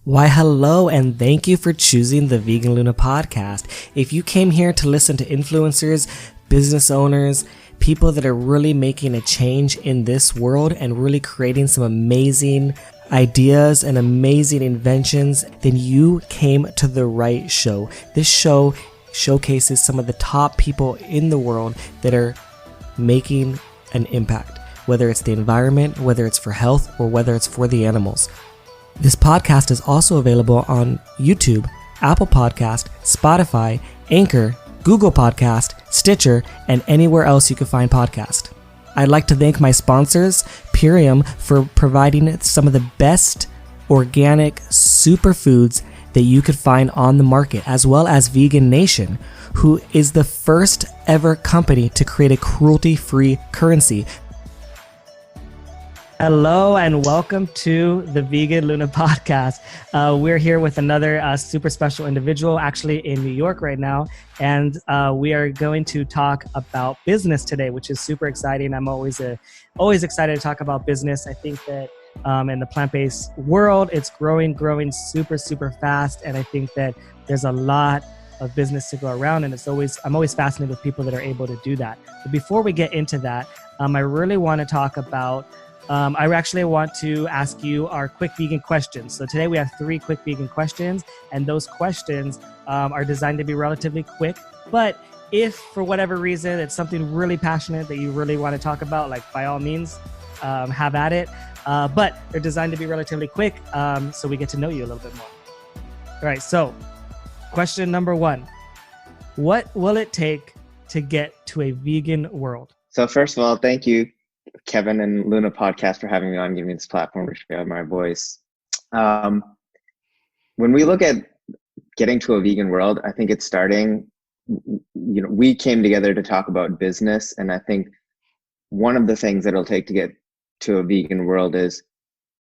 Why, hello, and thank you for choosing the Vegan Luna podcast. If you came here to listen to influencers, business owners, people that are really making a change in this world and really creating some amazing ideas and amazing inventions, then you came to the right show. This show showcases some of the top people in the world that are making an impact, whether it's the environment, whether it's for health, or whether it's for the animals. This podcast is also available on YouTube, Apple Podcast, Spotify, Anchor, Google Podcast, Stitcher, and anywhere else you can find podcasts. I'd like to thank my sponsors, Purium, for providing some of the best organic superfoods that you could find on the market, as well as Vegan Nation, who is the first ever company to create a cruelty-free currency. Hello and welcome to the Vegan Luna podcast. We're here with another super special individual, actually in New York right now, and we are going to talk about business today, which is super exciting. I'm always excited to talk about business. I think that in the plant-based world, it's growing super fast, and I think that there's a lot of business to go around, and I'm always fascinated with people that are able to do that. But before we get into that, I really want to talk about I actually want to ask you our quick vegan questions. So today we have 3 quick vegan questions, and those questions are designed to be relatively quick. But if for whatever reason it's something really passionate that you really want to talk about, like by all means, have at it. But they're designed to be relatively quick, so we get to know you a little bit more. All right, so question number 1. What will it take to get to a vegan world? So first of all, thank you, Kevin and Luna podcast, for having me on, giving me this platform to share my voice. When we look at getting to a vegan world, I think it's starting, we came together to talk about business. And I think one of the things that it'll take to get to a vegan world is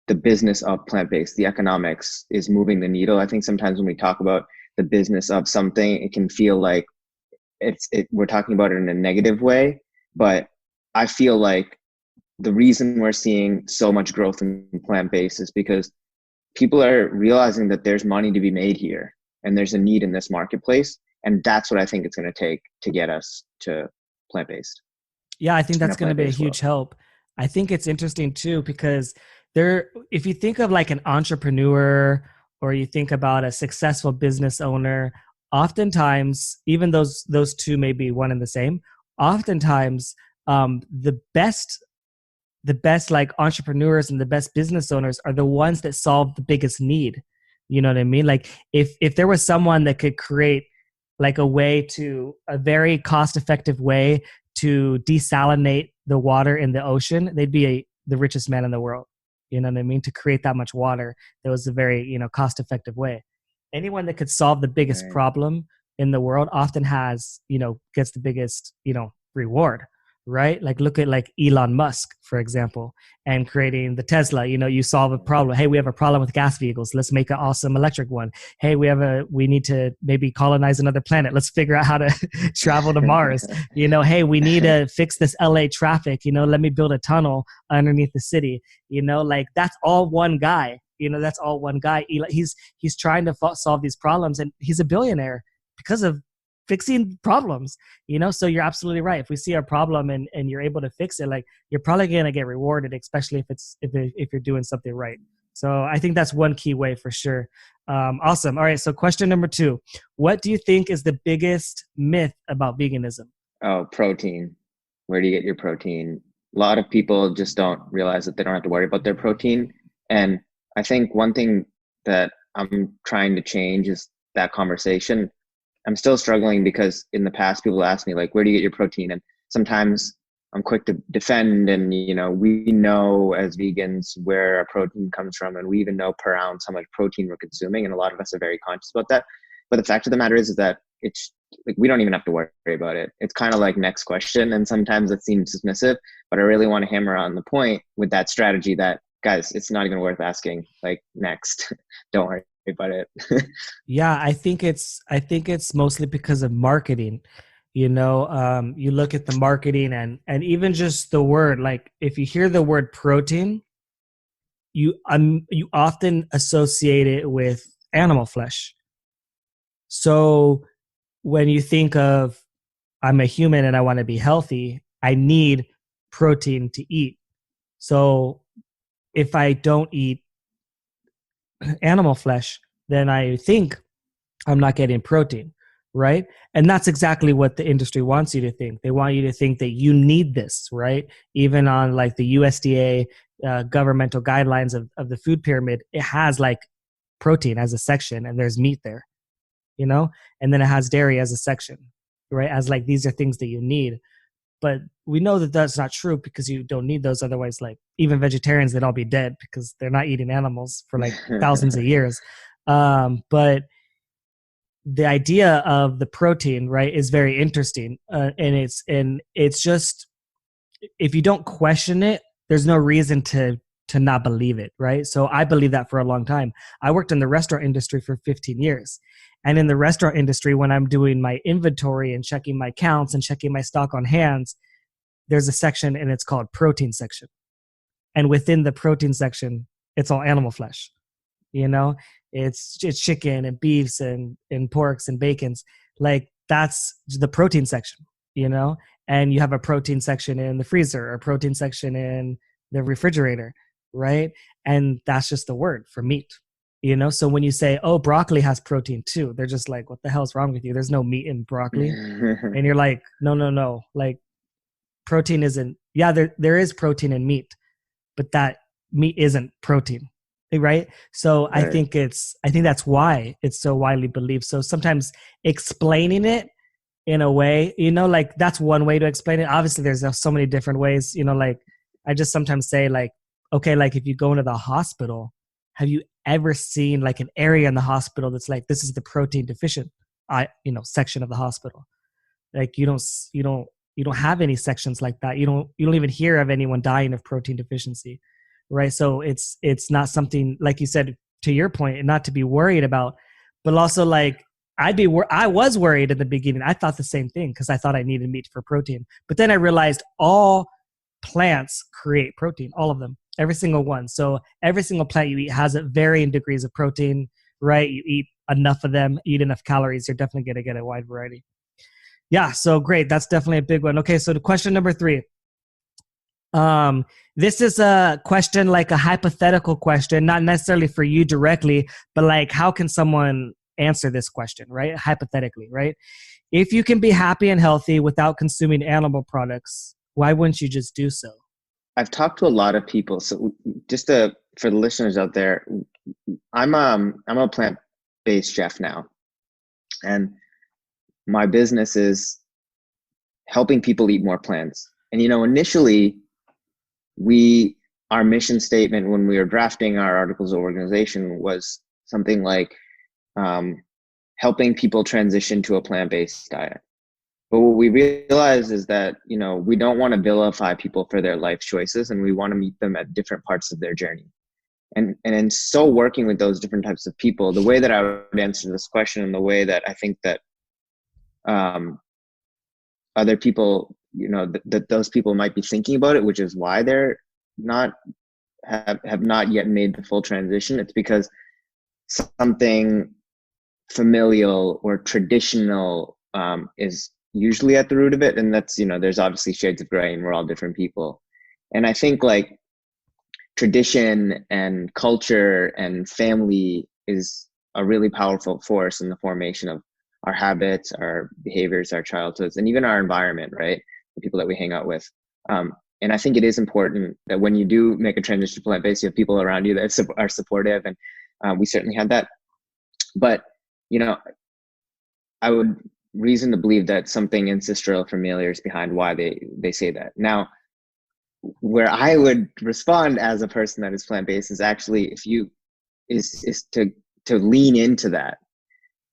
the business of plant-based. The economics is moving the needle. I think sometimes when we talk about the business of something, it can feel like we're talking about it in a negative way. But I feel like the reason we're seeing so much growth in plant-based is because people are realizing that there's money to be made here and there's a need in this marketplace. And that's what I think it's going to take to get us to plant-based. Yeah, I think that's going to be a huge help. I think it's interesting too, because if you think of like an entrepreneur or you think about a successful business owner, oftentimes, even those two may be one and the same, oftentimes the best like entrepreneurs and the best business owners are the ones that solve the biggest need. You know what I mean? Like if there was someone that could create like a very cost-effective way to desalinate the water in the ocean, they'd be the richest man in the world. You know what I mean? To create that much water, that was a very, cost-effective way. Anyone that could solve the biggest problem in the world often gets the biggest, reward. Right? Like look at like Elon Musk, for example, and creating the Tesla. You solve a problem. Hey, we have a problem with gas vehicles. Let's make an awesome electric one. Hey, we need to maybe colonize another planet. Let's figure out how to travel to Mars. Hey, we need to fix this LA traffic. Let me build a tunnel underneath the city. Like that's all one guy. That's all one guy. He's trying to solve these problems, and he's a billionaire because of fixing problems, so you're absolutely right. If we see a problem and you're able to fix it, like you're probably going to get rewarded, especially if you're doing something right. So I think that's one key way for sure. Awesome. All right. So question number 2, what do you think is the biggest myth about veganism? Oh, protein. Where do you get your protein? A lot of people just don't realize that they don't have to worry about their protein. And I think one thing that I'm trying to change is that conversation. I'm still struggling because in the past people ask me like, where do you get your protein? And sometimes I'm quick to defend, and we know as vegans where our protein comes from, and we even know per ounce how much protein we're consuming, and a lot of us are very conscious about that. But the fact of the matter is that it's like we don't even have to worry about it. It's kind of like next question, and sometimes it seems dismissive, but I really want to hammer on the point with that strategy that, guys, it's not even worth asking. Like, next. Don't worry about it. Yeah, I think it's mostly because of marketing. You look at the marketing and even just the word, like if you hear the word protein, you often associate it with animal flesh. So when you think of, I'm a human and I want to be healthy, I need protein to eat. So if I don't eat animal flesh, then I think I'm not getting protein, right? And that's exactly what the industry wants you to think. They want you to think that you need this, right? Even on like the USDA governmental guidelines of the food pyramid, it has like protein as a section and there's meat there, you know? And then it has dairy as a section, right? As like, these are things that you need. But we know that that's not true because you don't need those. Otherwise, like even vegetarians, they'd all be dead because they're not eating animals for like thousands of years. But the idea of the protein, right, is very interesting, and it's just, if you don't question it, there's no reason to not believe it, right? So I believe that for a long time. I worked in the restaurant industry for 15 years, and in the restaurant industry, when I'm doing my inventory and checking my counts and checking my stock on hands, there's a section and it's called protein section, and within the protein section, it's all animal flesh. You know, it's chicken and beefs and porks and bacons. Like that's the protein section, you know, and you have a protein section in the freezer, or a protein section in the refrigerator, right? And that's just the word for meat, you know? So when you say, oh, broccoli has protein too, they're just like, what the hell's wrong with you? There's no meat in broccoli. And you're like, no. Like protein isn't, yeah, there is protein in meat, but that meat isn't protein, right? So Right. I think that's why it's so widely believed. So sometimes explaining it in a way, you know, like that's one way to explain it. Obviously there's so many different ways, you know, like I just sometimes say like, okay, like if you go into the hospital, have you ever seen like an area in the hospital that's like, this is the protein deficient section of the hospital? Like you don't have any sections like that. You don't even hear of anyone dying of protein deficiency, right? So it's not something, like you said, to your point, not to be worried about, but also like I was worried in the beginning. I thought the same thing because I thought I needed meat for protein, but then I realized all plants create protein, all of them, every single one. So every single plant you eat has varying degrees of protein, right? You eat enough of them, eat enough calories, you're definitely going to get a wide variety. Yeah, so great. That's definitely a big one. Okay, so the question number 3. This is a question, like a hypothetical question, not necessarily for you directly, but like how can someone answer this question, right? Hypothetically, right? If you can be happy and healthy without consuming animal products, why wouldn't you just do so? I've talked to a lot of people. So just for the listeners out there, I'm a plant-based chef now, and my business is helping people eat more plants. And initially, our mission statement when we were drafting our articles of organization was something like helping people transition to a plant-based diet. But what we realized is that we don't want to vilify people for their life choices, and we want to meet them at different parts of their journey. And in so working with those different types of people, the way that I would answer this question, and the way that I think that other people, that those people might be thinking about it, which is why they're have not yet made the full transition. It's because something familial or traditional is usually at the root of it. And that's, there's obviously shades of gray, and we're all different people. And I think like tradition and culture and family is a really powerful force in the formation of our habits, our behaviors, our childhoods, and even our environment, right? The people that we hang out with. And I think it is important that when you do make a transition to plant-based, you have people around you that are supportive, and we certainly had that. But, I would reason to believe that something ancestral or familiar is behind why they say that. Now, where I would respond as a person that is plant-based is actually is to lean into that.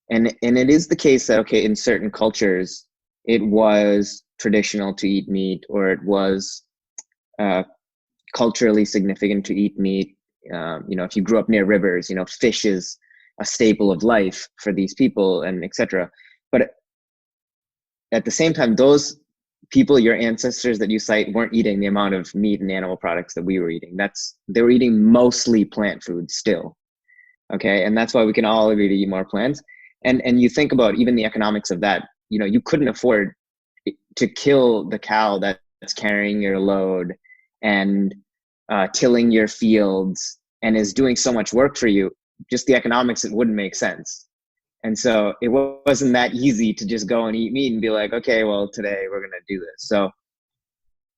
And it is the case that, okay, in certain cultures, it was traditional to eat meat, or it was culturally significant to eat meat. If you grew up near rivers, fish is a staple of life for these people, and etc. But at the same time, those people, your ancestors that you cite, weren't eating the amount of meat and animal products that we were eating. They were eating mostly plant food still. Okay. And that's why we can all agree to eat more plants. And you think about even the economics of that, you know, you couldn't afford to kill the cow that's carrying your load and tilling your fields and is doing so much work for you. Just the economics, it wouldn't make sense. And so it wasn't that easy to just go and eat meat and be like, okay, well, today we're going to do this. So,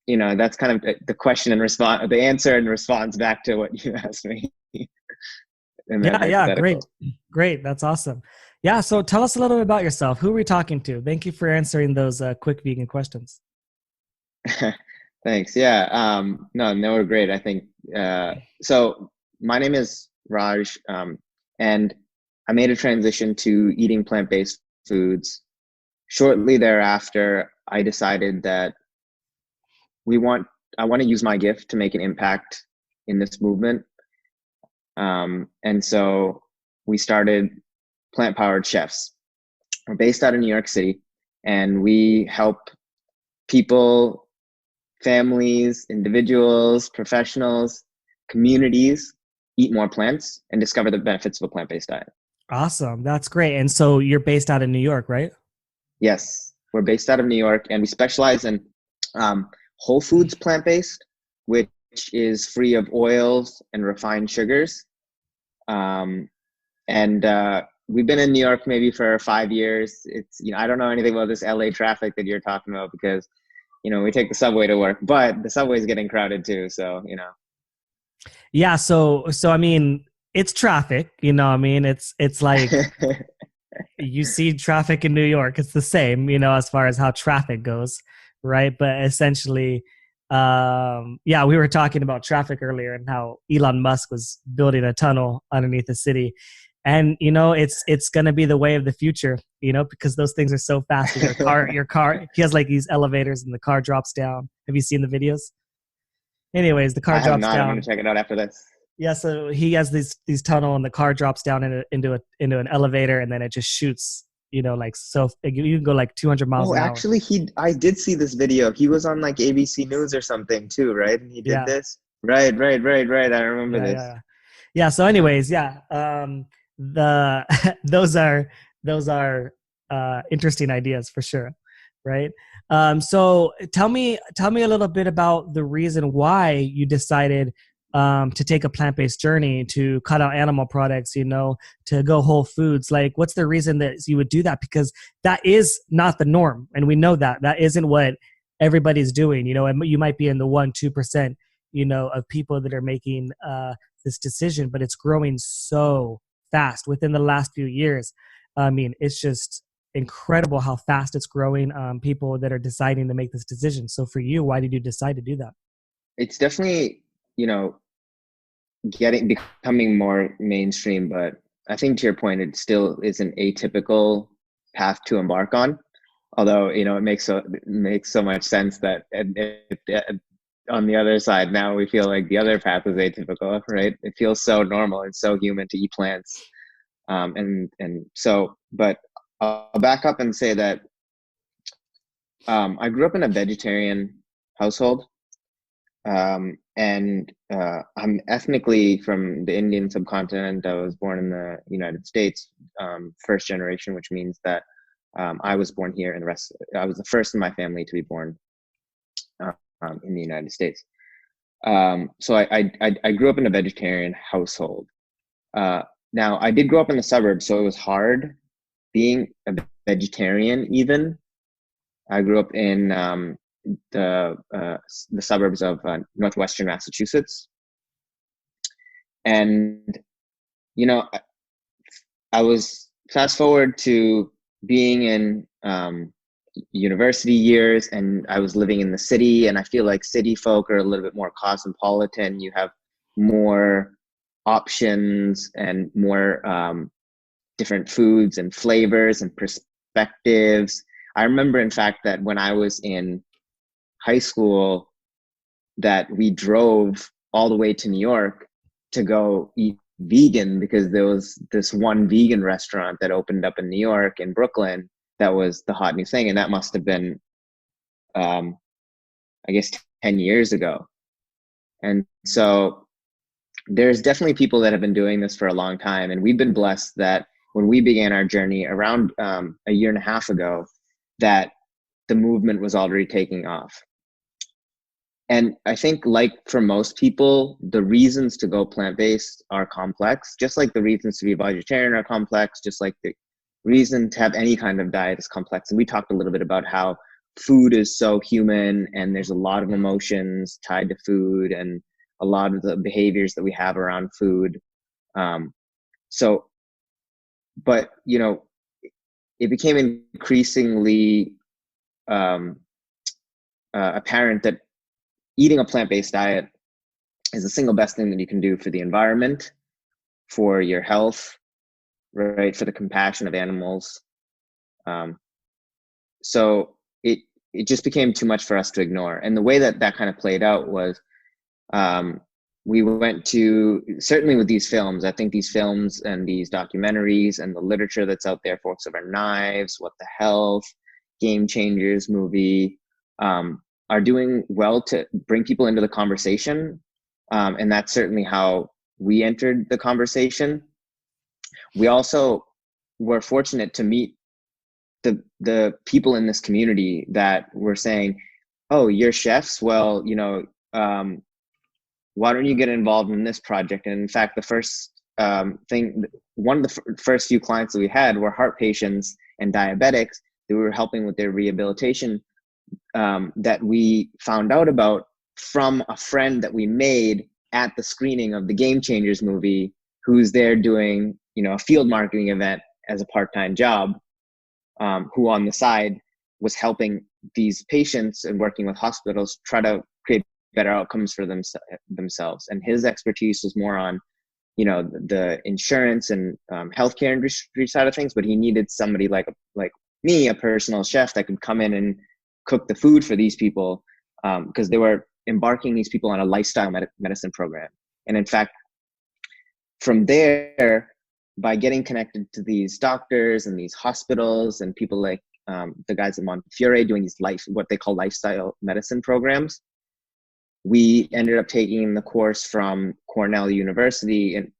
you know, that's kind of the question and response, the answer and response back to what you asked me. Yeah, great. That's awesome. Yeah, so tell us a little bit about yourself. Who are we talking to? Thank you for answering those quick vegan questions. Thanks. Yeah. No, we're great. I think, so my name is Raj, and I made a transition to eating plant-based foods. Shortly thereafter, I decided that I want to use my gift to make an impact in this movement. And so we started Plant Powered Chefs. We're based out of New York City, and we help people, families, individuals, professionals, communities eat more plants and discover the benefits of a plant-based diet. Awesome. That's great. And so you're based out of New York, right? Yes, we're based out of New York, and we specialize in whole foods plant-based, which is free of oils and refined sugars. And we've been in New York maybe for 5 years. It's, you know, I don't know anything about this LA traffic that you're talking about because, you know, we take the subway to work, but the subway is getting crowded too. So, you know. Yeah. So I mean, it's traffic, you know, I mean, it's like you see traffic in New York. It's the same, you know, as far as how traffic goes. Right. But essentially, yeah, we were talking about traffic earlier and how Elon Musk was building a tunnel underneath the city. And, you know, it's going to be the way of the future, you know, because those things are so fast. Your car, he has like these elevators and the car drops down. Have you seen the videos? Anyways, the car drops down. I'm going to check it out after this. Yeah, so he has these tunnel and the car drops down into an elevator and then it just shoots, you know, like, so you can go like 200 miles an hour. Actually, I did see this video. He was on like ABC News or something too, right? And he did this. Right. I remember this. Yeah. So anyways, those are interesting ideas for sure. Right. So tell me a little bit about the reason why you decided to take a plant-based journey, to cut out animal products, you know, to go whole foods. Like, what's the reason that you would do that? Because that is not the norm. And we know that isn't what everybody's doing, you know, and you might be in the 1-2%, you know, of people that are making this decision, but it's growing so fast within the last few years. I mean, it's just incredible how fast it's growing. People that are deciding to make this decision. So for you, why did you decide to do that? It's definitely, you know, becoming more mainstream, but I think to your point, it still is an atypical path to embark on. Although, you know, it makes so much sense that on the other side, now we feel like the other path is atypical, right? It feels so normal and so human to eat plants. But I'll back up and say that I grew up in a vegetarian household. I'm ethnically from the Indian subcontinent. I was born in the United States, first generation, which means that I was born here, and I was the first in my family to be born in the United States. So I grew up in a vegetarian household. Now I did grow up in the suburbs, so it was hard being a vegetarian. Even I grew up in the suburbs of northwestern Massachusetts, and you know, I was fast forward to being in university years, and I was living in the city, and I feel like city folk are a little bit more cosmopolitan. You have more options and more different foods and flavors and perspectives. I remember, in fact, that when I was in high school, that we drove all the way to New York to go eat vegan because there was this one vegan restaurant that opened up in New York, in Brooklyn, that was the hot new thing. And that must have been I guess 10 years ago. And so there's definitely people that have been doing this for a long time. And we've been blessed that when we began our journey around a year and a half ago, that the movement was already taking off. And I think, like for most people, the reasons to go plant-based are complex, just like the reasons to be vegetarian are complex, just like the reason to have any kind of diet is complex. And we talked a little bit about how food is so human, and there's a lot of emotions tied to food and a lot of the behaviors that we have around food. So, but, you know, it became increasingly apparent that eating a plant-based diet is the single best thing that you can do for the environment, for your health, right? For the compassion of animals. So it just became too much for us to ignore. And the way that that kind of played out was, we went to, certainly with these films, I think these films and these documentaries and the literature that's out there, Forks Over Knives, What the Health, Game Changers movie, are doing well to bring people into the conversation. And that's certainly how we entered the conversation. We also were fortunate to meet the people in this community that were saying, oh, you're chefs? Well, you know, why don't you get involved in this project? And in fact, the first one of the first few clients that we had were heart patients and diabetics that we were helping with their rehabilitation, that we found out about from a friend that we made at the screening of the Game Changers movie, who's there doing, you know, a field marketing event as a part-time job, who on the side was helping these patients and working with hospitals try to create better outcomes for themselves. And his expertise was more on, you know, the insurance and healthcare industry side of things, but he needed somebody like me, a personal chef that could come in and cook the food for these people, because they were embarking these people on a lifestyle medicine program. And in fact, from there, by getting connected to these doctors and these hospitals and people like the guys at Montefiore doing these what they call lifestyle medicine programs, we ended up taking the course from Cornell University, and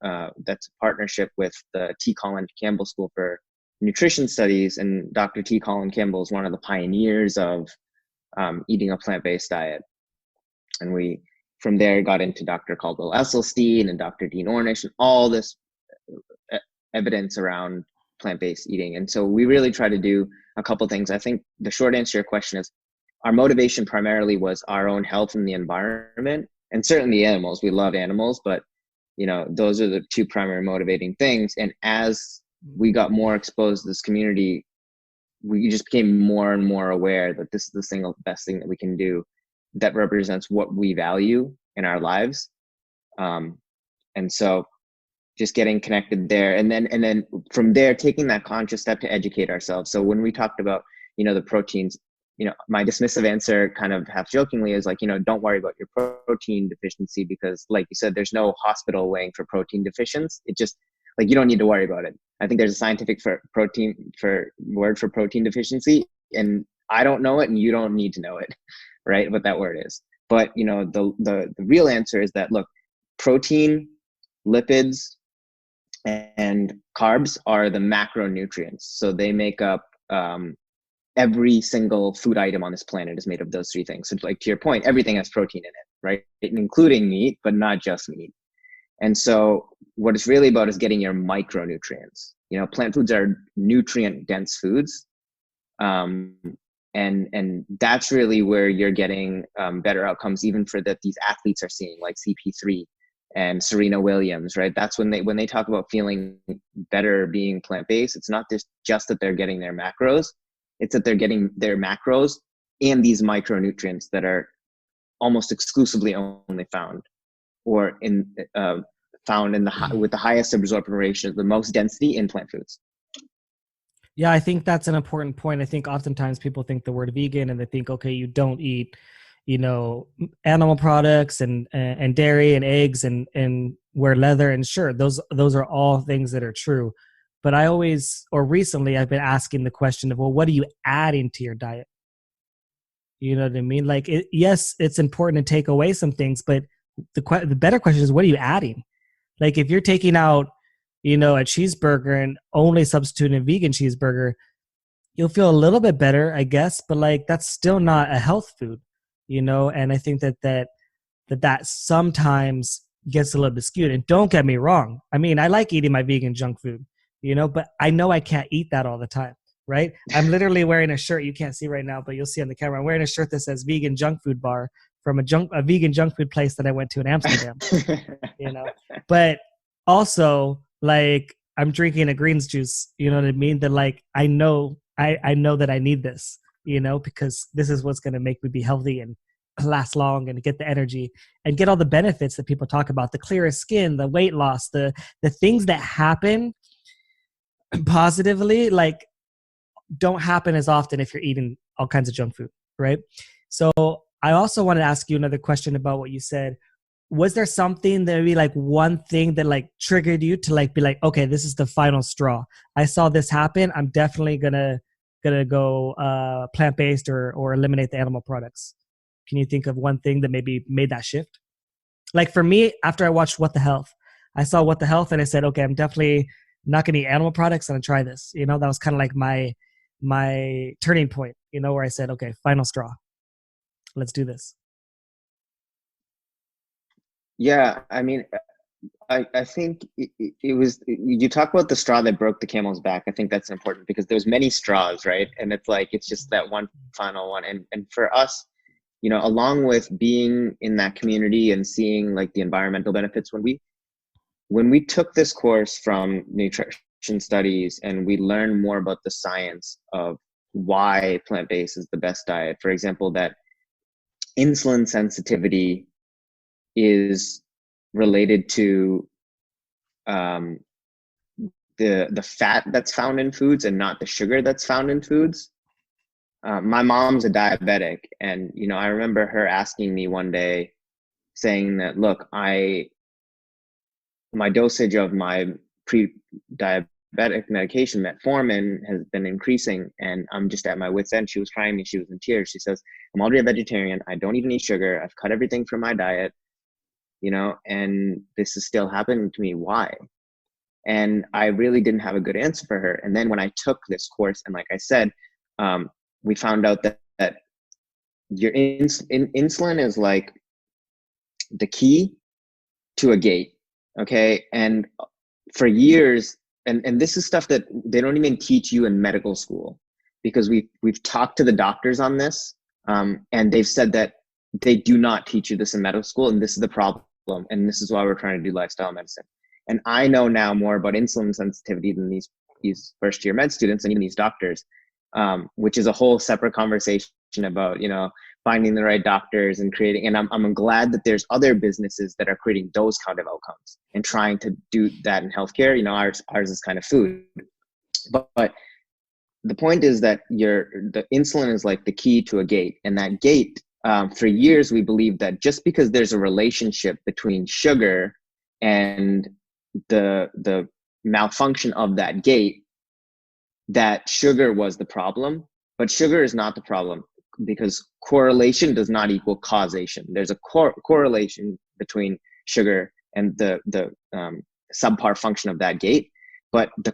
that's a partnership with the T. Colin Campbell School for Nutrition Studies. And Dr. T. Colin Campbell is one of the pioneers of eating a plant-based diet. And we, from there, got into Dr. Caldwell Esselstyn and Dr. Dean Ornish and all this evidence around plant-based eating. And so we really try to do a couple things. I think the short answer to your question is, our motivation primarily was our own health and the environment, and certainly animals. We love animals, but you know, those are the two primary motivating things. And as we got more exposed to this community, we just became more and more aware that this is the single best thing that we can do that represents what we value in our lives. And so just getting connected there, and then from there, taking that conscious step to educate ourselves. So when we talked about, you know, the proteins, you know, my dismissive answer kind of half jokingly is like, you know, don't worry about your protein deficiency, because like you said, there's no hospital weighing for protein deficiency. It just, like, you don't need to worry about it. I think there's a scientific word for protein deficiency, and I don't know it and you don't need to know it, right? What that word is. But, you know, the real answer is that, look, protein, lipids, and carbs are the macronutrients. So they make up, every single food item on this planet is made of those three things. So like to your point, everything has protein in it, right? Including meat, but not just meat. And so what it's really about is getting your micronutrients. You know, plant foods are nutrient dense foods. And that's really where you're getting better outcomes, even for that these athletes are seeing, like CP3 and Serena Williams, right? That's when they talk about feeling better being plant-based. It's not just that they're getting their macros. It's that they're getting their macros and these micronutrients that are almost exclusively only found with the highest absorption ratio, the most density in plant foods. Yeah, I think that's an important point. I think oftentimes people think the word vegan and they think, okay, you don't eat, you know, animal products and dairy and eggs and wear leather. And sure, those are all things that are true. But recently I've been asking the question of, well, what do you add into your diet? You know what I mean? Like, yes, it's important to take away some things, but the better question is, what are you adding? Like, if you're taking out, you know, a cheeseburger and only substituting a vegan cheeseburger, you'll feel a little bit better, I guess, but like that's still not a health food, you know. And I think that sometimes gets a little bit skewed. And don't get me wrong, I mean, I like eating my vegan junk food, you know, but I know I can't eat that all the time, right? I'm literally wearing a shirt you can't see right now, but you'll see on the camera. I'm wearing a shirt that says vegan junk food bar from a vegan junk food place that I went to in Amsterdam, you know. But also, like, I'm drinking a greens juice, you know what I mean? That like I know that I need this, you know, because this is what's going to make me be healthy and last long and get the energy and get all the benefits that people talk about, the clearer skin, the weight loss, the things that happen positively, like, don't happen as often if you're eating all kinds of junk food, right? So I also want to ask you another question about what you said. Was there something that maybe like one thing that like triggered you to like be like, okay, this is the final straw. I saw this happen. I'm definitely gonna go plant-based or eliminate the animal products. Can you think of one thing that maybe made that shift? Like for me, after I watched What the Health, I saw What the Health and I said, okay, I'm definitely not gonna eat animal products and I try this. You know, that was kind of like my turning point, you know, where I said, okay, final straw. Let's do this. Yeah, I mean, I think it was, you talk about the straw that broke the camel's back. I think that's important because there's many straws, right? And it's like, it's just that one final one. And for us, you know, along with being in that community and seeing like the environmental benefits, when we took this course from nutrition studies and we learned more about the science of why plant-based is the best diet, for example, that insulin sensitivity is related to the fat that's found in foods and not the sugar that's found in foods. My mom's a diabetic, and you know, I remember her asking me one day, saying that, look, my dosage of my pre-diabetic medication, metformin, has been increasing, and I'm just at my wit's end. She was crying me. She was in tears. She says, I'm already a vegetarian. I don't even eat sugar. I've cut everything from my diet, you know, and this is still happening to me. Why? And I really didn't have a good answer for her. And then when I took this course, and like I said, we found out that your insulin is like the key to a gate. Okay. And for years, and this is stuff that they don't even teach you in medical school, because we've talked to the doctors on this, and they've said that they do not teach you this in medical school, and this is the problem, and this is why we're trying to do lifestyle medicine. And I know now more about insulin sensitivity than these first year med students and even these doctors, which is a whole separate conversation about, you know, finding the right doctors and creating. And I'm glad that there's other businesses that are creating those kind of outcomes and trying to do that in healthcare. You know, ours is kind of food, but the point is that the insulin is like the key to a gate, and that gate, for years we believed that just because there's a relationship between sugar and the malfunction of that gate, that sugar was the problem. But sugar is not the problem, because correlation does not equal causation. There's a correlation between sugar and the subpar function of that gate, but the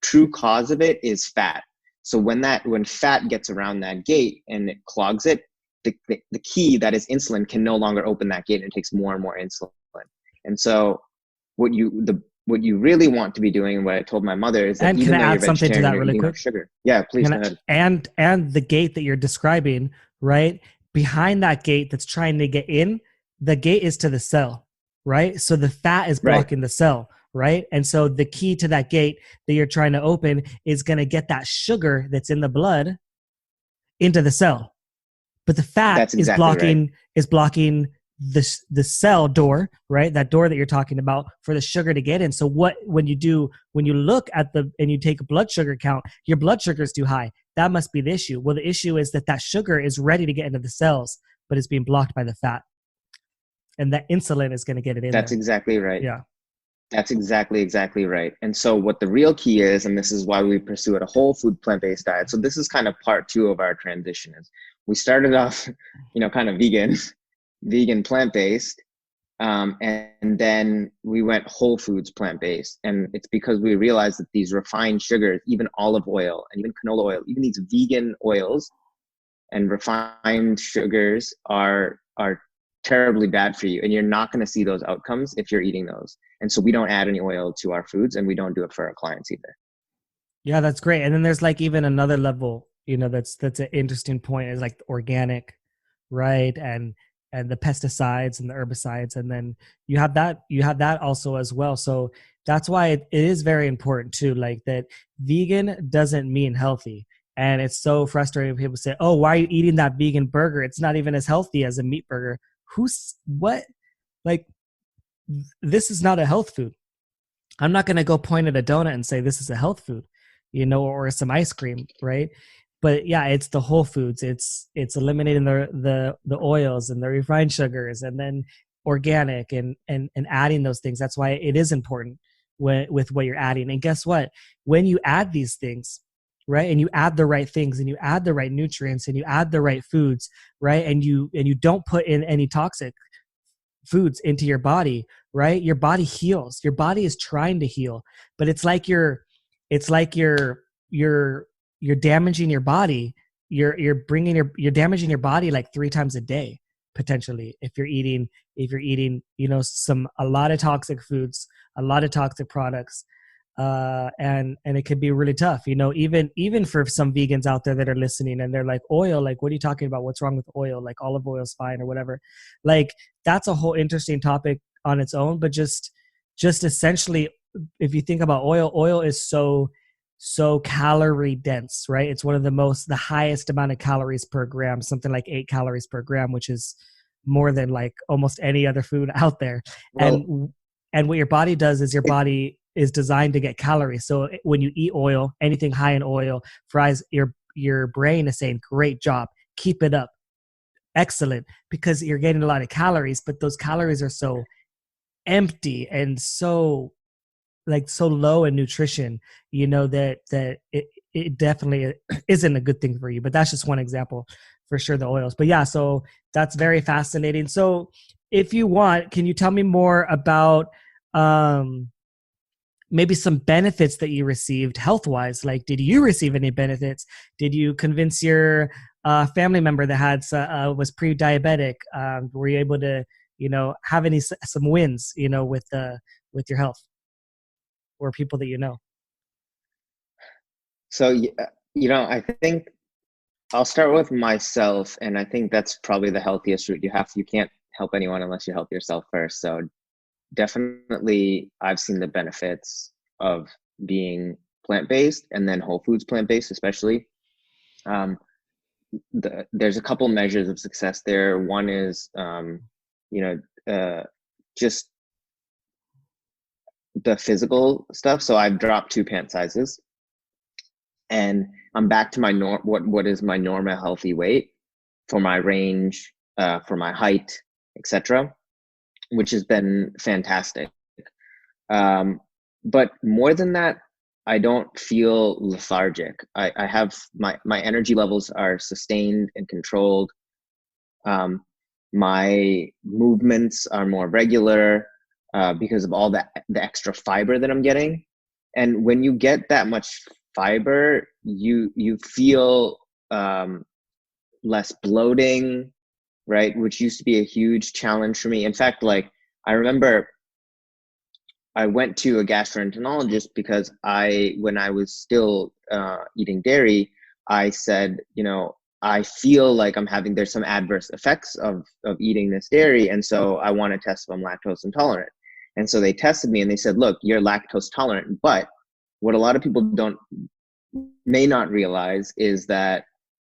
true cause of it is fat. So when fat gets around that gate and it clogs it, the key, that is insulin, can no longer open that gate, and it takes more and more insulin. And so what you really want to be doing, and what I told my mother, is that and even can I though add something to that really quick? Sugar. Yeah, please go ahead. And the gate that you're describing, right? Behind that gate that's trying to get in, the gate is to the cell, right? So the fat is blocking the cell, right? And so the key to that gate that you're trying to open is going to get that sugar that's in the blood into the cell. But the fat is blocking the cell door, right? That door that you're talking about, for the sugar to get in. So when you look at and you take a blood sugar count, your blood sugar is too high. That must be the issue. Well, the issue is that sugar is ready to get into the cells, but it's being blocked by the fat. And that insulin is going to get it in. That's exactly right. Yeah. That's exactly right. And so what the real key is, and this is why we pursue a whole food plant-based diet. So this is kind of part two of our transition is we started off, kind of vegan plant-based. And then we went whole foods plant-based. And it's because we realized that these refined sugars, even olive oil and even canola oil, even these vegan oils and refined sugars are terribly bad for you, and you're not going to see those outcomes if you're eating those. And so we don't add any oil to our foods, and we don't do it for our clients either. Yeah, that's great. And then there's like even another level, that's an interesting point, is like organic, right? And the pesticides and the herbicides, and then you have that also as well. So that's why it is very important too, like that vegan doesn't mean healthy. And it's so frustrating when people say, "Oh, why are you eating that vegan burger? It's not even as healthy as a meat burger." Who's what? Like, this is not a health food. I'm not going to go point at a donut and say this is a health food, or some ice cream, right? But yeah, it's the whole foods. It's eliminating the oils and the refined sugars, and then organic, and adding those things. That's why it is important with what you're adding. And guess what? When you add these things, right, and you add the right things, and you add the right nutrients, and you add the right foods, right, and you don't put in any toxic foods into your body, right? Your body heals. Your body is trying to heal, but it's like you're damaging your body. You're damaging your body like 3 times a day potentially if you're eating a lot of toxic foods, a lot of toxic products, and it could be really tough, even for some vegans out there that are listening, and they're like, oil, like, what are you talking about? What's wrong with oil? Like, olive oil is fine or whatever. Like, that's a whole interesting topic on its own. But just essentially, if you think about oil is so calorie dense, right? It's one of the highest amount of calories per gram, something like 8 calories per gram, which is more than like almost any other food out there. Well, And what your body does is your body is designed to get calories. So when you eat oil, anything high in oil, fries, your brain is saying, great job, keep it up, excellent, because you're getting a lot of calories, but those calories are so empty and so low in nutrition, that it definitely isn't a good thing for you. But that's just one example for sure, the oils. But yeah, so that's very fascinating. So if you want, can you tell me more about um maybe some benefits that you received health wise? Like, did you receive any benefits? Did you convince your family member that was pre-diabetic? Were you able to have some wins with your health, or people that you know? so I think I'll start with myself, and I think that's probably the healthiest route. You can't help anyone unless you help yourself first. So definitely, I've seen the benefits of being plant-based, and then whole foods plant-based, especially. Um, there's a couple measures of success there. One is, just the physical stuff. So I've dropped 2 pant sizes, and I'm back to my what is my normal healthy weight for my range, for my height, etc., which has been fantastic. But more than that, I don't feel lethargic. I have my energy levels are sustained and controlled. My movements are more regular because of all the extra fiber that I'm getting. And when you get that much fiber, you feel less bloating, right? Which used to be a huge challenge for me. In fact, like, I remember I went to a gastroenterologist because when I was still eating dairy, I said, I feel like there's some adverse effects of eating this dairy. And so I want to test if I'm lactose intolerant. And so they tested me and they said, look, you're lactose tolerant. But what a lot of people may not realize is that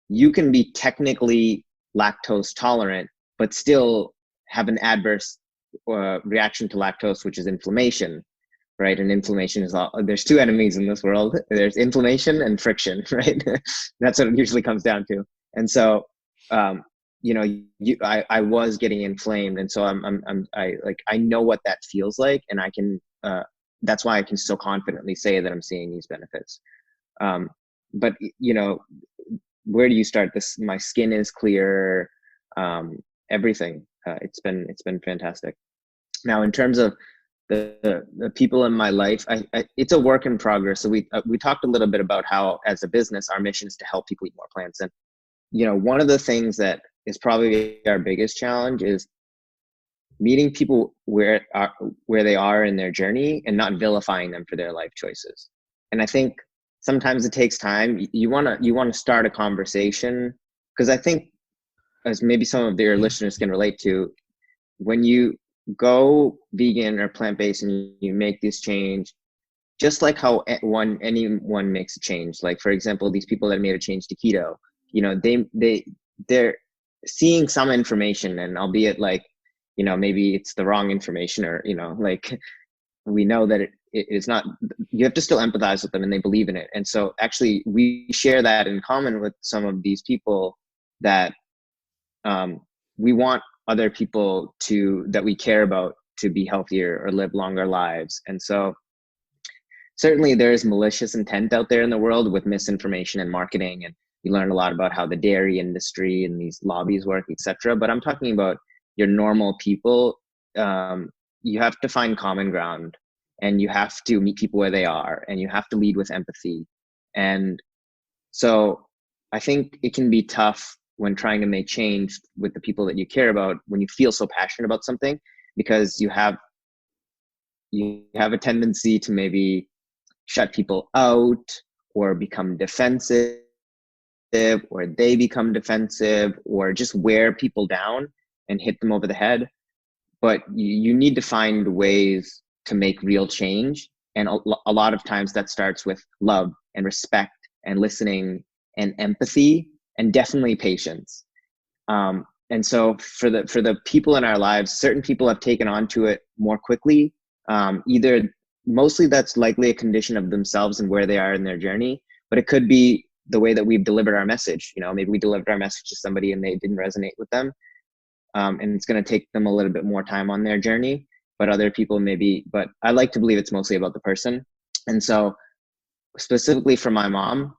you can be technically lactose tolerant, but still have an adverse reaction to lactose, which is inflammation, right? And inflammation there's 2 enemies in this world. There's inflammation and friction, right? That's what it usually comes down to. And so, I was getting inflamed, and so I know what that feels like, and I can that's why I can so confidently say that I'm seeing these benefits. But you know, where do you start? My skin is clear, everything. It's been fantastic. Now, in terms of the people in my life, it's a work in progress. So we talked a little bit about how, as a business, our mission is to help people eat more plants. And you know, one of the things that is probably our biggest challenge is meeting people where they are in their journey and not vilifying them for their life choices. And I think sometimes it takes time. You want to start a conversation, because I think, as maybe some of their listeners can relate to, when you go vegan or plant-based and you make this change, just like how anyone makes a change, like for example, these people that made a change to keto, you know, they're seeing some information, and albeit like, you know, maybe it's the wrong information, or, you know, like we know that it is not, you have to still empathize with them and they believe in it. And so actually we share that in common with some of these people, that we want other people that we care about to be healthier or live longer lives. And so certainly there's malicious intent out there in the world with misinformation and marketing, and you learn a lot about how the dairy industry and these lobbies work, etc. But I'm talking about your normal people. You have to find common ground, and you have to meet people where they are, and you have to lead with empathy. And so I think it can be tough when trying to make change with the people that you care about, when you feel so passionate about something, because you have a tendency to maybe shut people out, or become defensive, or they become defensive, or just wear people down and hit them over the head. But you need to find ways to make real change. And a lot of times that starts with love and respect and listening and empathy, and definitely patience. And so for the people in our lives, certain people have taken on to it more quickly. Mostly that's likely a condition of themselves and where they are in their journey, but it could be the way that we've delivered our message. You know, maybe we delivered our message to somebody and they didn't resonate with them. And it's going to take them a little bit more time on their journey, but other people maybe, but I like to believe it's mostly about the person. And so specifically for my mom,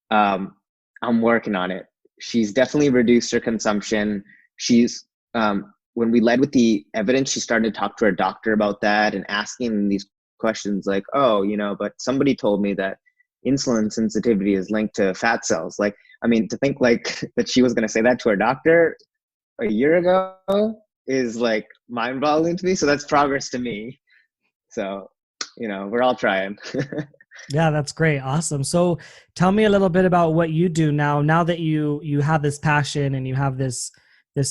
I'm working on it. She's definitely reduced her consumption. She's, when we led with the evidence, she started to talk to her doctor about that and asking these questions like, oh, you know, but somebody told me that insulin sensitivity is linked to fat cells. Like, I mean, to think like that she was going to say that to her doctor a year ago is like mind-boggling to me. So that's progress to me. So, you know, we're all trying. Yeah, that's great. Awesome. So tell me a little bit about what you do now that you have this passion and you have this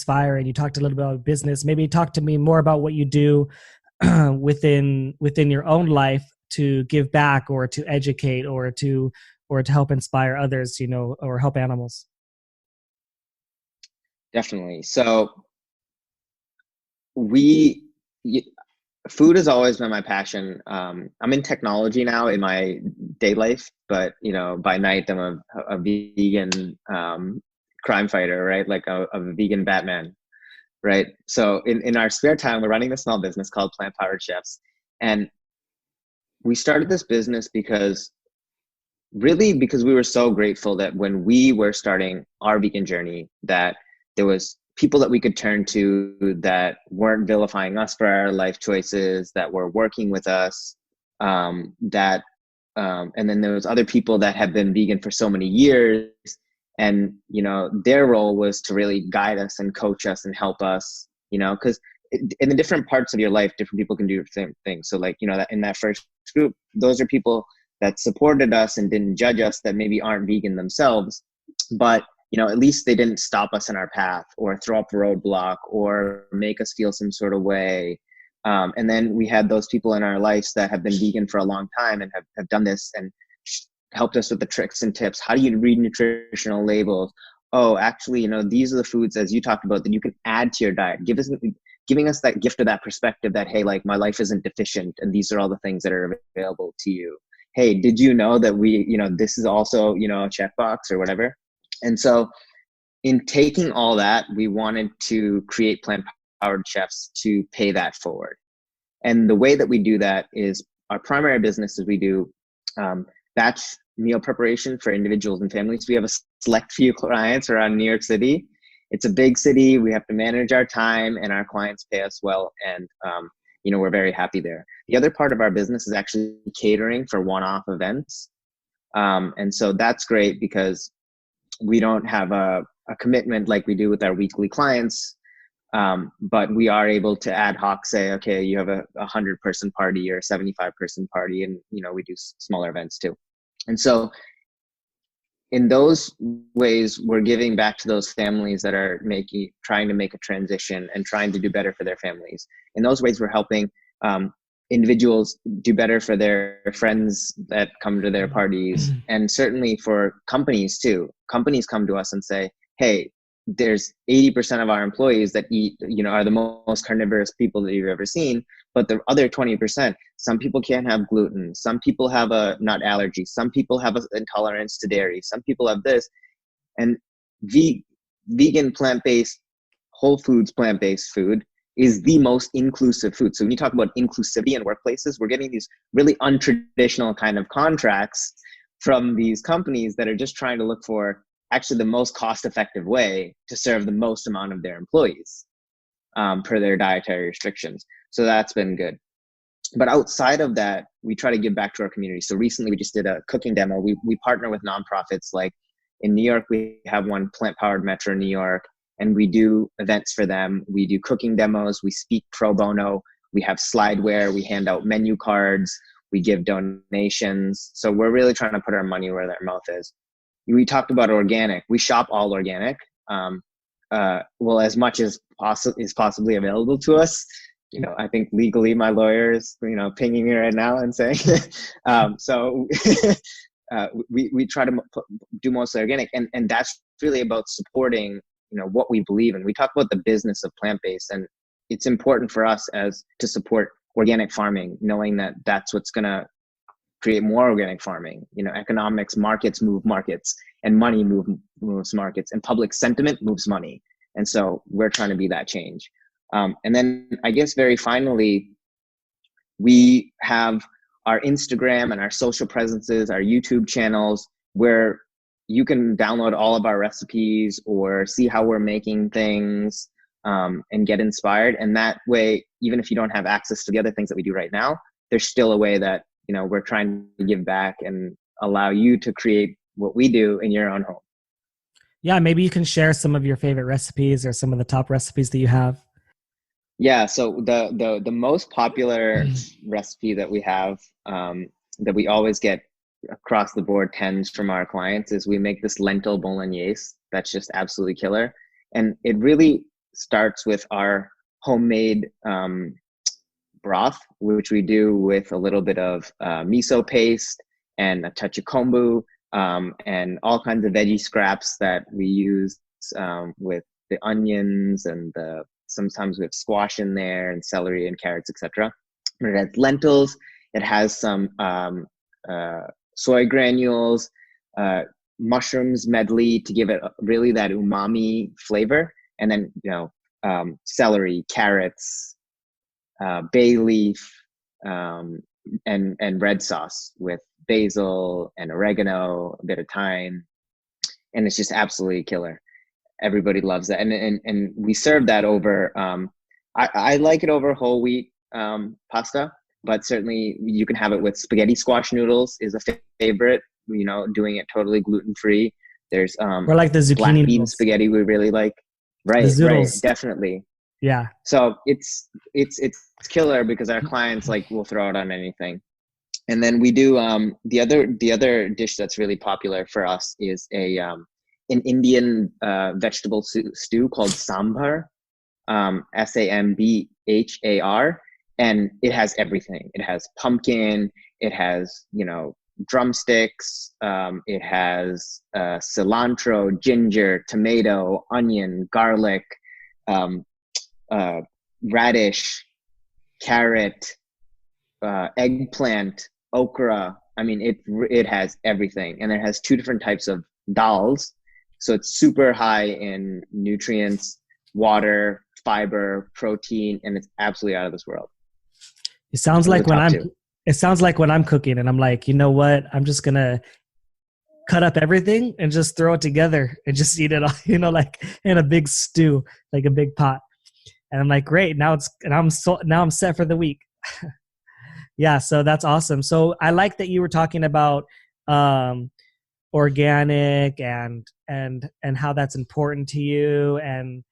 fire, and you talked a little bit about business. Maybe talk to me more about what you do within your own life to give back, or to educate, or to help inspire others, you know, or help animals. Definitely. So food has always been my passion. I'm in technology now in my day life, but you know, by night I'm a vegan crime fighter, right? Like a vegan Batman, right? So in our spare time, we're running a small business called Plant Powered Chefs, and we started this business because we were so grateful that when we were starting our vegan journey, that there was people that we could turn to that weren't vilifying us for our life choices, that were working with us, and then there was other people that have been vegan for so many years, and you know, their role was to really guide us and coach us and help us, you know, because in the different parts of your life, different people can do different things. So like, you know, that in that first group, those are people that supported us and didn't judge us, that maybe aren't vegan themselves, but you know, at least they didn't stop us in our path or throw up a roadblock or make us feel some sort of way. And then we had those people in our lives that have been vegan for a long time and have done this and helped us with the tricks and tips. How do you read nutritional labels? Oh, actually, you know, these are the foods, as you talked about, that you can add to your diet. Giving us that gift of that perspective that, hey, like my life isn't deficient and these are all the things that are available to you. Hey, did you know that this is also, you know, a checkbox or whatever? And so in taking all that, we wanted to create Plant Powered Chefs to pay that forward. And the way that we do that is our primary business is we do batch meal preparation for individuals and families. We have a select few clients around New York City. It's a big city. We have to manage our time, and our clients pay us well. And, we're very happy there. The other part of our business is actually catering for one-off events. And so that's great because we don't have a commitment like we do with our weekly clients. But we are able to ad hoc say, okay, you have a 100-person party or a 75-person party. And, we do smaller events too. And so in those ways, we're giving back to those families that are trying to make a transition and trying to do better for their families. In those ways, we're helping individuals do better for their friends that come to their parties, and certainly for companies too. Companies come to us and say, hey, there's 80% of our employees that eat, are the most carnivorous people that you've ever seen. But the other 20%, some people can't have gluten. Some people have a nut allergy. Some people have an intolerance to dairy. Some people have this. And vegan, plant-based, whole foods, plant-based food is the most inclusive food. So when you talk about inclusivity in workplaces, we're getting these really untraditional kind of contracts from these companies that are just trying to look for actually the most cost-effective way to serve the most amount of their employees per their dietary restrictions. So that's been good. But outside of that, we try to give back to our community. So recently we just did a cooking demo. We partner with nonprofits. Like in New York, we have one, Plant Powered Metro New York, and we do events for them. We do cooking demos. We speak pro bono. We have slideware. We hand out menu cards. We give donations. So we're really trying to put our money where their mouth is. We talked about organic. We shop all organic. As much as is possibly available to us. I think legally my lawyer is, pinging me right now and saying, so we try to do mostly organic, and that's really about supporting, what we believe in. We talk about the business of plant-based, and it's important for us to support organic farming, knowing that that's what's going to create more organic farming. Economics, markets move markets, and money moves markets, and public sentiment moves money. And so we're trying to be that change. And then I guess very finally, we have our Instagram and our social presences, our YouTube channels, where you can download all of our recipes or see how we're making things and get inspired. And that way, even if you don't have access to the other things that we do right now, there's still a way that, we're trying to give back and allow you to create what we do in your own home. Yeah, maybe you can share some of your favorite recipes or some of the top recipes that you have. Yeah, so the most popular recipe that we have that we always get across the board tens from our clients is we make this lentil bolognese that's just absolutely killer. And it really starts with our homemade broth, which we do with a little bit of miso paste and a touch of kombu and all kinds of veggie scraps that we use with the onions and sometimes we have squash in there and celery and carrots, etc. It has lentils. It has some soy granules, mushrooms medley to give it really that umami flavor, and then celery, carrots, bay leaf, and red sauce with basil and oregano, a bit of thyme, and it's just absolutely killer. Everybody loves that, and we serve that over. I like it over whole wheat pasta, but certainly you can have it with spaghetti squash noodles is a favorite. Doing it totally gluten free. There's or like the zucchini black bean noodles. Spaghetti we really like. Right, definitely. Yeah. So it's killer because our clients will throw it on anything. And then we do the other dish that's really popular for us is an Indian vegetable stew called sambar, Sambhar, and it has everything. It has pumpkin, it has drumsticks, it has cilantro, ginger, tomato, onion, garlic, radish, carrot, eggplant, okra. I mean, it has everything, and it has two different types of dals. So it's super high in nutrients, water, fiber, protein, and it's absolutely out of this world. It sounds Those are the like when top I'm two. it sounds like when I'm cooking and I'm like, you know what? I'm just gonna cut up everything and just throw it together and just eat it all, like in a big stew, like a big pot. And I'm like, great, now I'm set for the week. Yeah, so that's awesome. So I like that you were talking about um organic and how that's important to you and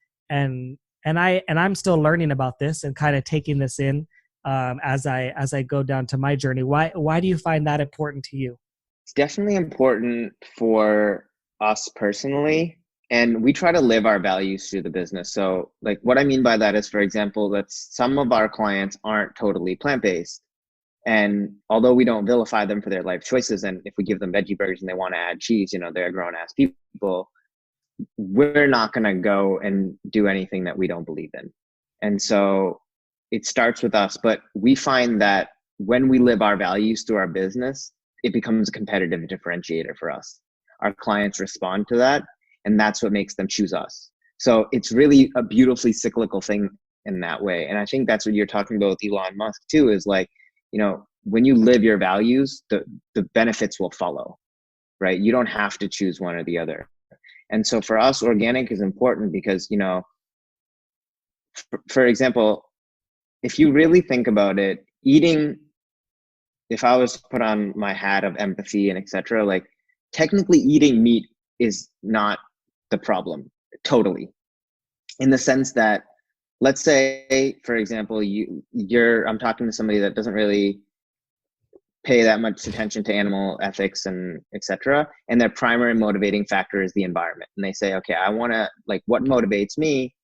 I'm still learning about this and kind of taking this in as I go down to my journey. Why do you find that important to you? It's definitely important for us personally, and we try to live our values through the business. So, like, what I mean by that is, for example, that some of our clients aren't totally plant-based. And although we don't vilify them for their life choices, and if we give them veggie burgers and they want to add cheese, they're grown ass people, we're not going to go and do anything that we don't believe in. And so it starts with us, but we find that when we live our values through our business, it becomes a competitive differentiator for us. Our clients respond to that, and that's what makes them choose us. So it's really a beautifully cyclical thing in that way. And I think that's what you're talking about with Elon Musk too, is like, when you live your values, the benefits will follow, right? You don't have to choose one or the other. And so for us, organic is important because, for example, if you really think about it, if I was to put on my hat of empathy and etc., like technically eating meat is not the problem totally, in the sense that, let's say, for example, I'm talking to somebody that doesn't really pay that much attention to animal ethics and etc., and their primary motivating factor is the environment, and they say, okay, I want to, like, what motivates me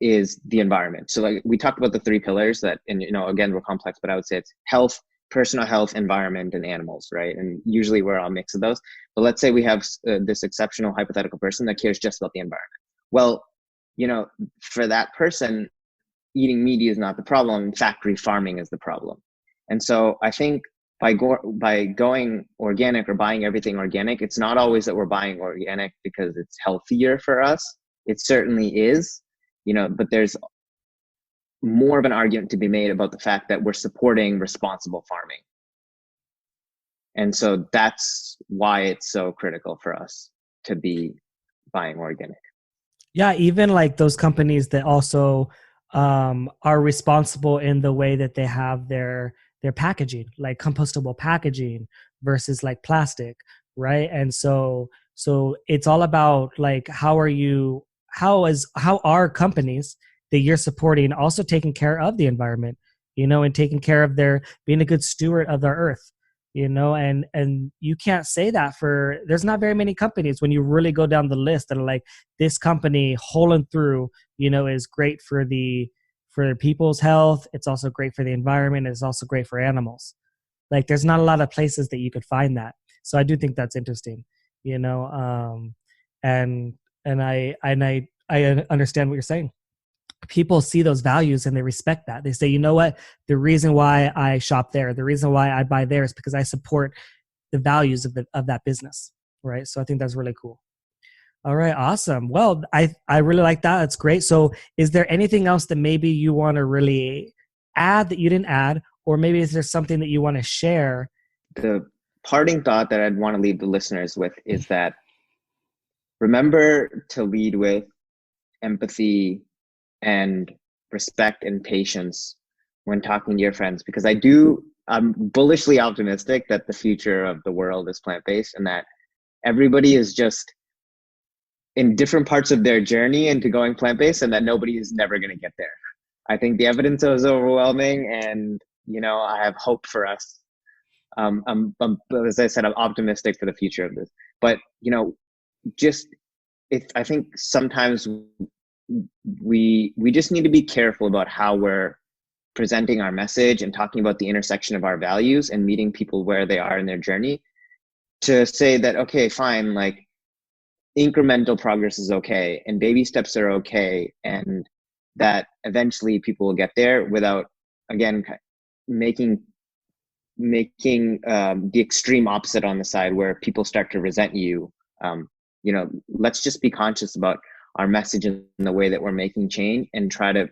is the environment. So like we talked about the three pillars that, and again, we're complex, but I would say it's health, personal health, environment, and animals, right? And usually we're all a mix of those. But let's say we have this exceptional hypothetical person that cares just about the environment. Well, for that person, eating meat is not the problem. Factory farming is the problem. And so I think by going organic or buying everything organic, it's not always that we're buying organic because it's healthier for us. It certainly is, but there's more of an argument to be made about the fact that we're supporting responsible farming. And so that's why it's so critical for us to be buying organic. Yeah, even like those companies that also are responsible in the way that they have their packaging, like compostable packaging versus like plastic, right? And so it's all about like how are companies that you're supporting also taking care of the environment, and taking care of being a good steward of their earth, and you can't say that there's not very many companies when you really go down the list that are like, this company whole and through, is great for people's health. It's also great for the environment. It's also great for animals. Like there's not a lot of places that you could find that. So I do think that's interesting, and I understand what you're saying. People see those values and they respect that. They say, you know what, the reason why I shop there, the reason why I buy there is because I support the values of that business, right? So I think that's really cool. All right, awesome. Well, I really like that. That's great. So is there anything else that maybe you want to really add that you didn't add, or maybe is there something that you want to share? The parting thought that I'd want to leave the listeners with is that remember to lead with empathy and respect and patience when talking to your friends, because I'm bullishly optimistic that the future of the world is plant-based, and that everybody is just in different parts of their journey into going plant-based, and that nobody is never going to get there. I think the evidence is overwhelming, and I have hope for us. As I said, I'm optimistic for the future of this, but just I think sometimes we just need to be careful about how we're presenting our message and talking about the intersection of our values and meeting people where they are in their journey, to say that, okay, fine, like incremental progress is okay and baby steps are okay, and that eventually people will get there without, again, making the extreme opposite on the side where people start to resent you. Let's just be conscious about our message in the way that we're making change, and try to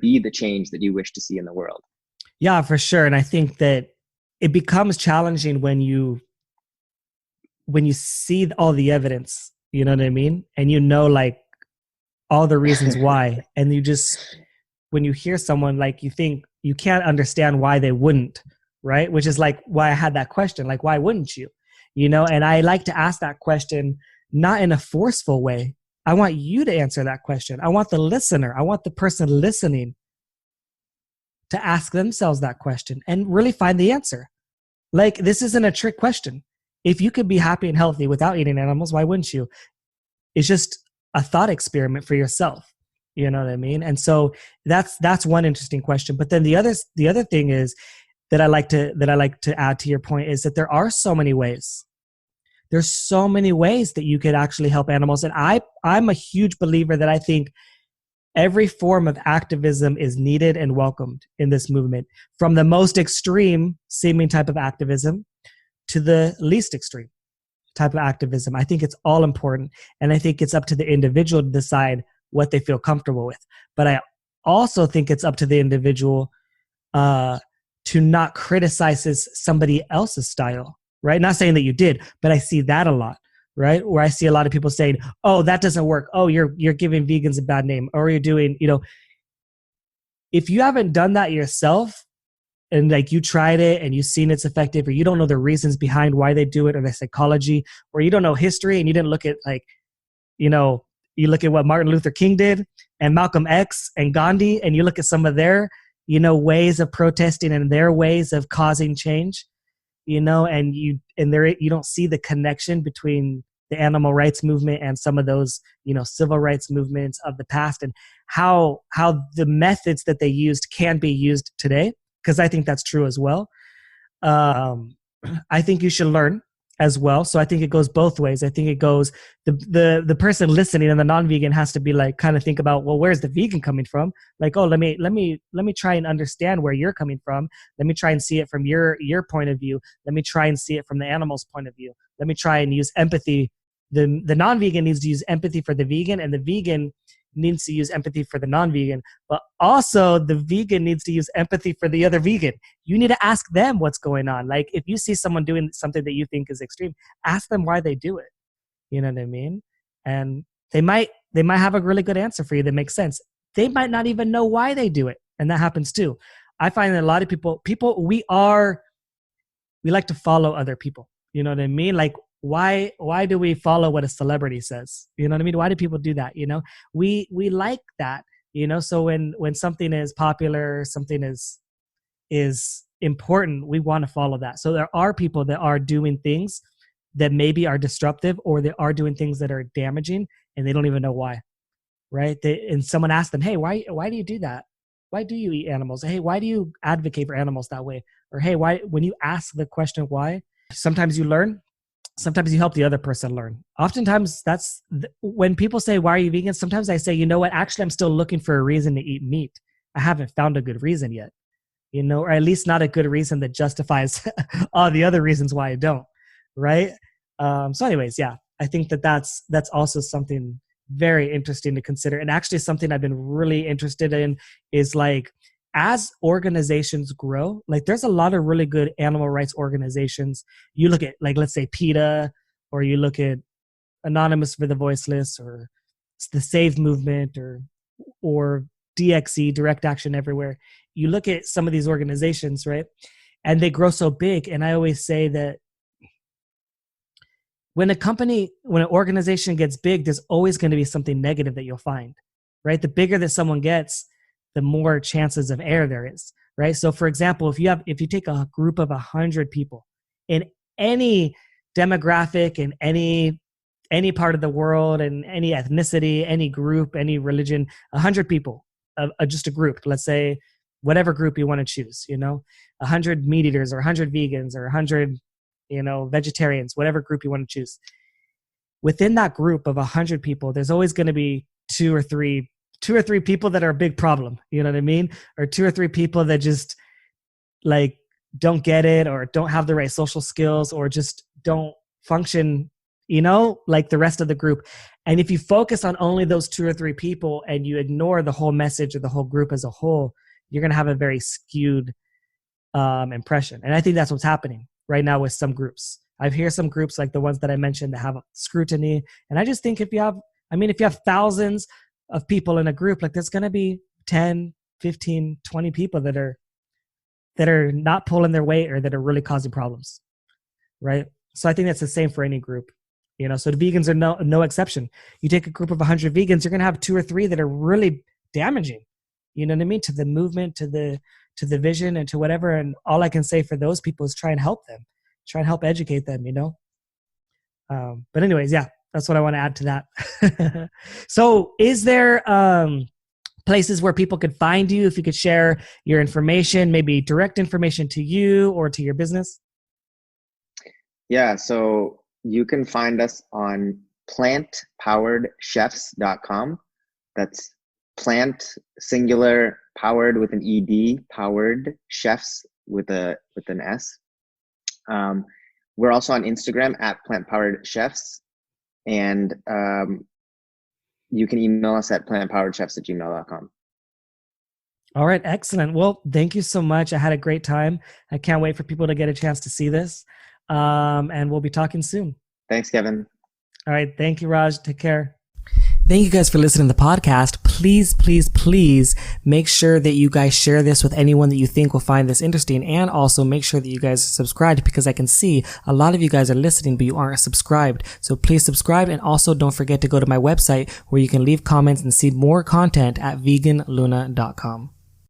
be the change that you wish to see in the world. Yeah, for sure. And I think that it becomes challenging when you see all the evidence, you know what I mean? And you know, like, all the reasons why. And you just, when you hear someone, like, you think you can't understand why they wouldn't, right? Which is like why I had that question, like, why wouldn't you? You know, and I like to ask that question, not in a forceful way. I want you to answer that question. I want the listener, I want the person listening to ask themselves that question and really find the answer. Like, this isn't a trick question. If you could be happy and healthy without eating animals, why wouldn't you? It's just a thought experiment for yourself. You know what I mean? And so that's one interesting question. But then the other thing is that I like to add to your point is that there are so many ways. There's so many ways that you could actually help animals. And I'm a huge believer that I think every form of activism is needed and welcomed in this movement, from the most extreme seeming type of activism to the least extreme type of activism. I think it's all important. And I think it's up to the individual to decide what they feel comfortable with. But I also think it's up to the individual to not criticize somebody else's style, right? Not saying that you did, but I see that a lot, right? Where I see a lot of people saying, oh, that doesn't work. Oh, you're giving vegans a bad name, or you're doing, if you haven't done that yourself, and like you tried it and you've seen it's effective, or you don't know the reasons behind why they do it, or the psychology, or you don't know history and you didn't look at, like, you look at what Martin Luther King did and Malcolm X and Gandhi, and you look at some of their, ways of protesting and their ways of causing change, and you don't see the connection between the animal rights movement and some of those, civil rights movements of the past, and how the methods that they used can be used today. Because I think that's true as well. I think you should learn as well. So I think it goes both ways. I think it goes, the person listening and the non-vegan has to be like, kind of think about, well, where's the vegan coming from? Like, oh, let me try and understand where you're coming from. Let me try and see it from your point of view. Let me try and see it from the animal's point of view. Let me try and use empathy. The non-vegan needs to use empathy for the vegan, and the vegan needs to use empathy for the non-vegan, but also the vegan needs to use empathy for the other vegan. You need to ask them what's going on. Like, if you see someone doing something that you think is extreme, ask them why they do it. You know what I mean? And they might have a really good answer for you that makes sense. They might not even know why they do it, and that happens too. I find that a lot of people we like to follow other people. You know what I mean? Like, why do we follow what a celebrity says? You know what I mean? Why do people do that? We like that, so when something is popular, something is important, we want to follow that. So there are people that are doing things that maybe are disruptive, or they are doing things that are damaging, and they don't even know why, right? And someone asked them, hey, why do you do that? Why do you eat animals? Hey, why do you advocate for animals that way? Or hey, why, when you ask the question why, sometimes you learn. Sometimes you help the other person learn. Oftentimes when people say, why are you vegan? Sometimes I say, you know what? Actually, I'm still looking for a reason to eat meat. I haven't found a good reason yet, or at least not a good reason that justifies all the other reasons why I don't. Right. So anyways, yeah, I think that's also something very interesting to consider. And actually something I've been really interested in is, like, as organizations grow, like, there's a lot of really good animal rights organizations. You look at, like, let's say PETA, or you look at Anonymous for the Voiceless, or the Save Movement, or DXE, Direct Action Everywhere. You look at some of these organizations, right? And they grow so big. And I always say that when an organization gets big, there's always going to be something negative that you'll find, right? The bigger that someone gets, the more chances of error there is, right? So for example, if you take a group of 100 people in any demographic, in any part of the world, and any ethnicity, any group, any religion, 100 people, just a group, let's say whatever group you want to choose, 100 meat eaters, or 100 vegans, or 100, vegetarians, whatever group you want to choose. Within that group of 100 people, there's always going to be two or three people that are a big problem, you know what I mean? Or two or three people that just, like, don't get it, or don't have the right social skills, or just don't function like the rest of the group. And if you focus on only those 2 or 3 people and you ignore the whole message or the whole group as a whole, you're going to have a very skewed impression. And I think that's what's happening right now with some groups. I've heard some groups like the ones that I mentioned that have scrutiny. And I just think if you have thousands of people in a group, like there's going to be 10, 15, 20 people that are not pulling their weight or that are really causing problems. Right. So I think that's the same for any group, so the vegans are no exception. You take a group of 100 vegans, you're going to have 2 or 3 that are really damaging, you know what I mean? To the movement, to the vision and to whatever. And all I can say for those people is try and help them, try and help educate them, But anyways, yeah, that's what I want to add to that. So is there places where people could find you, if you could share your information, maybe direct information to you or to your business? Yeah, so you can find us on plantpoweredchefs.com. That's plant singular powered with an ED, powered chefs with an S. We're also on Instagram at plantpoweredchefs, and you can email us at plantpoweredchefs@gmail.com. All right, excellent. Well, thank you so much. I had a great time. I can't wait for people to get a chance to see this. And we'll be talking soon. Thanks, Kevin. All right. Thank you, Raj. Take care. Thank you guys for listening to the podcast. Please, please, please make sure that you guys share this with anyone that you think will find this interesting. And also make sure that you guys are subscribed, because I can see a lot of you guys are listening, but you aren't subscribed. So please subscribe. And also don't forget to go to my website where you can leave comments and see more content at veganluna.com.